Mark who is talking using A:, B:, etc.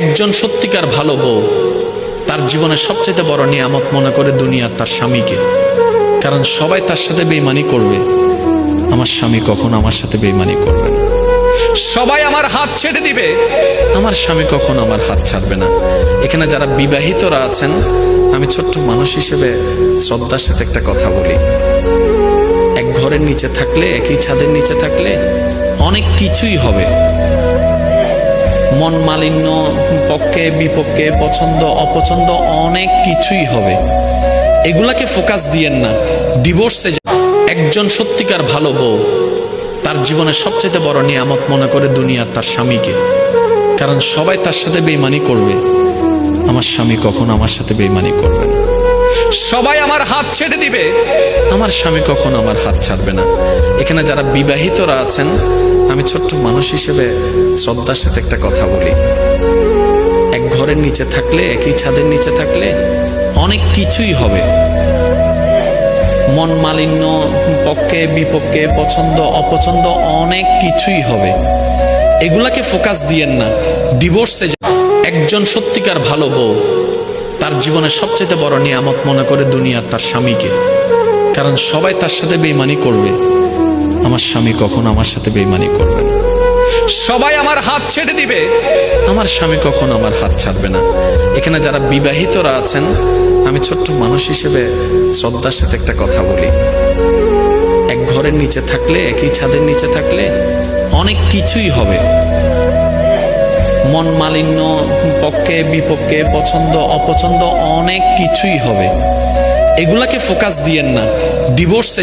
A: একজন সত্যিকার ভালো বউ তার জীবনের সবচেয়ে বড় নিয়ামত মনে করে দুনিয়ার তার স্বামীকে। কারণ সবাই তার সাথে বেঈমানি করবে, আমার স্বামী কখনো আমার সাথে বেঈমানি করবে না। সবাই আমার হাত ছেড়ে দিবে, আমার স্বামী কখনো আমার হাত ছাড়বে না। এখানে যারা বিবাহিতরা আছেন, আমি ছোট্ট মানুষ হিসেবে শ্রদ্ধার সাথে একটা কথা বলি। এক ঘরের নিচে থাকলে, একই ছাদের নিচে থাকলে অনেক কিছুই হবে। মন মালিন্য, পক্ষে বিপক্ষে, পছন্দ অপছন্দ অনেক কিছুই হবে। এগুলাকে ফোকাস দিয়েন না, ডিভোর্সে। একজন সত্যিকার ভালো বউ তার জীবনের সবচেয়ে বড় নিয়ামত মনে করে দুনিয়ার তার স্বামীকে। কারণ সবাই তার সাথে বেঈমানি করবে, আমার স্বামী কখনো আমার সাথে বেঈমানি করবে না। সবাই আমার হাত ছেড়ে দিবে, আমার স্বামী কখনো আমার হাত ছাড়বে না। এখানে যারা বিবাহিতরা আছেন, আমি ছোট্ট মানুষ হিসেবে শ্রদ্ধার সাথে একটা কথা বলি। এক ঘরের নিচে থাকলে, একই ছাদের নিচে থাকলে অনেক কিছুই হবে। মন মালিন্য, পক্ষে বিপক্ষে, পছন্দ অপছন্দ অনেক কিছুই হবে। এগুলাকে ফোকাস দিয়েন না, ডিভোর্সে। একজন সত্যিকার ভালো বউ তার জীবনের সবচেয়ে বড় নিয়ামত মনে করে দুনিয়ার তার স্বামীকে। কারণ সবাই তার সাথে বেঈমানি করবে, আমার স্বামী কখনো আমার সাথে বেঈমানি করবে না। সবাই আমার হাত ছেড়ে দিবে, আমার স্বামী কখনো আমার হাত ছাড়বে না। এখানে যারা বিবাহিতরা আছেন, আমি ছোট্ট মানুষ হিসেবে শ্রদ্ধার সাথে একটা কথা বলি। এক ঘরের নিচে থাকলে, একই ছাদের নিচে থাকলে অনেক কিছুই হবে। মন মালিন্য, পক্ষে বিপক্ষে, পছন্দ অপছন্দ অনেক কিছুই হবে। এগুলাকে ফোকাস দিয়েন না, ডিভোর্সে।